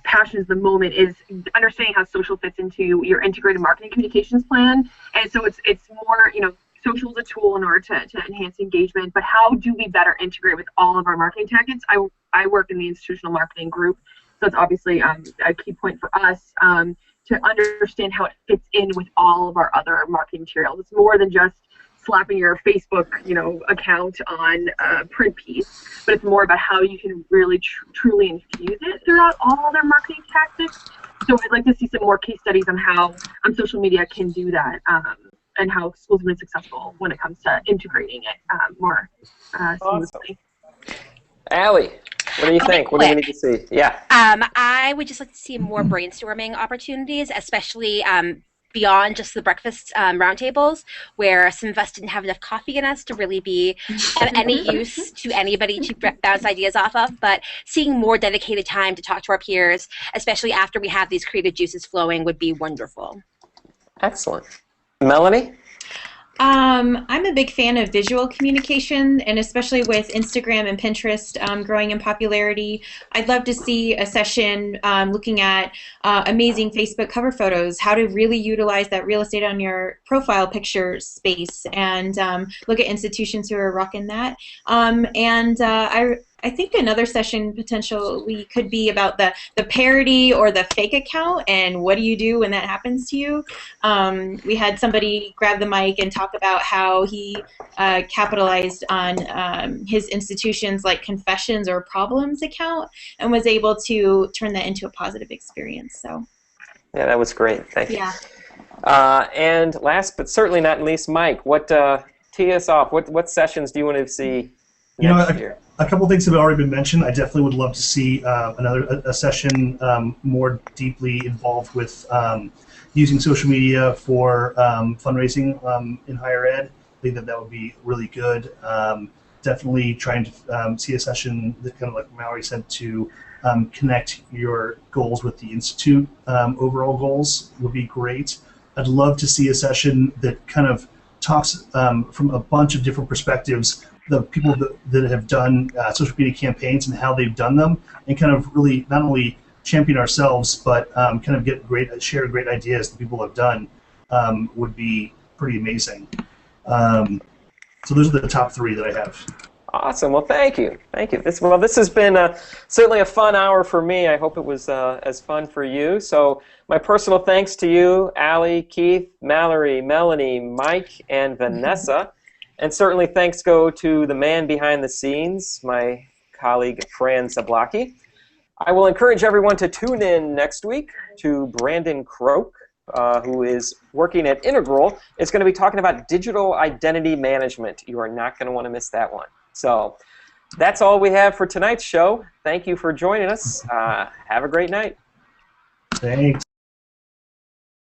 passions at the moment is understanding how social fits into your integrated marketing communications plan. And so it's more, you know, social is a tool in order to enhance engagement, but how do we better integrate with all of our marketing tactics? I work in the institutional marketing group, so it's obviously a key point for us to understand how it fits in with all of our other marketing materials. It's more than just slapping your Facebook, you know, account on a print piece, but it's more about how you can really truly infuse it throughout all their marketing tactics. So I'd like to see some more case studies on how social media can do that. And how schools have been successful when it comes to integrating it more smoothly. Awesome. Allie, what do you think? What do we need to see? Yeah. I would just like to see more brainstorming opportunities, especially beyond just the breakfast roundtables, where some of us didn't have enough coffee in us to really be of any use to anybody to bounce ideas off of, but seeing more dedicated time to talk to our peers, especially after we have these creative juices flowing, would be wonderful. Excellent. Melanie? I'm a big fan of visual communication, and especially with Instagram and Pinterest growing in popularity. I'd love to see a session looking at amazing Facebook cover photos, how to really utilize that real estate on your profile picture space, and look at institutions who are rocking that. I think another session potentially could be about the parody or the fake account, and what do you do when that happens to you. We had somebody grab the mic and talk about how he capitalized on his institution's like confessions or problems account and was able to turn that into a positive experience. So yeah, that was great. Thank you. Yeah. And last but certainly not least, Mike, what tee us off? What sessions do you want to see next year? A couple of things have already been mentioned. I definitely would love to see a session more deeply involved with using social media for fundraising in higher ed. I think that would be really good. Definitely trying to see a session that, kind of like Mallory said, to connect your goals with the institute overall goals would be great. I'd love to see a session that kind of talks from a bunch of different perspectives, the people that have done social media campaigns and how they've done them, and kind of really not only champion ourselves, but kind of share great ideas that people have done would be pretty amazing. So those are the top three that I have. Awesome. Well, thank you. Thank you. This has been certainly a fun hour for me. I hope it was as fun for you. So my personal thanks to you, Allie, Keith, Mallory, Melanie, Mike, and Vanessa. And certainly thanks go to the man behind the scenes, my colleague Fran Zablocki. I will encourage everyone to tune in next week to Brandon Croak, who is working at Integral. It's going to be talking about digital identity management. You are not going to want to miss that one. So that's all we have for tonight's show. Thank you for joining us. Have a great night. Thanks.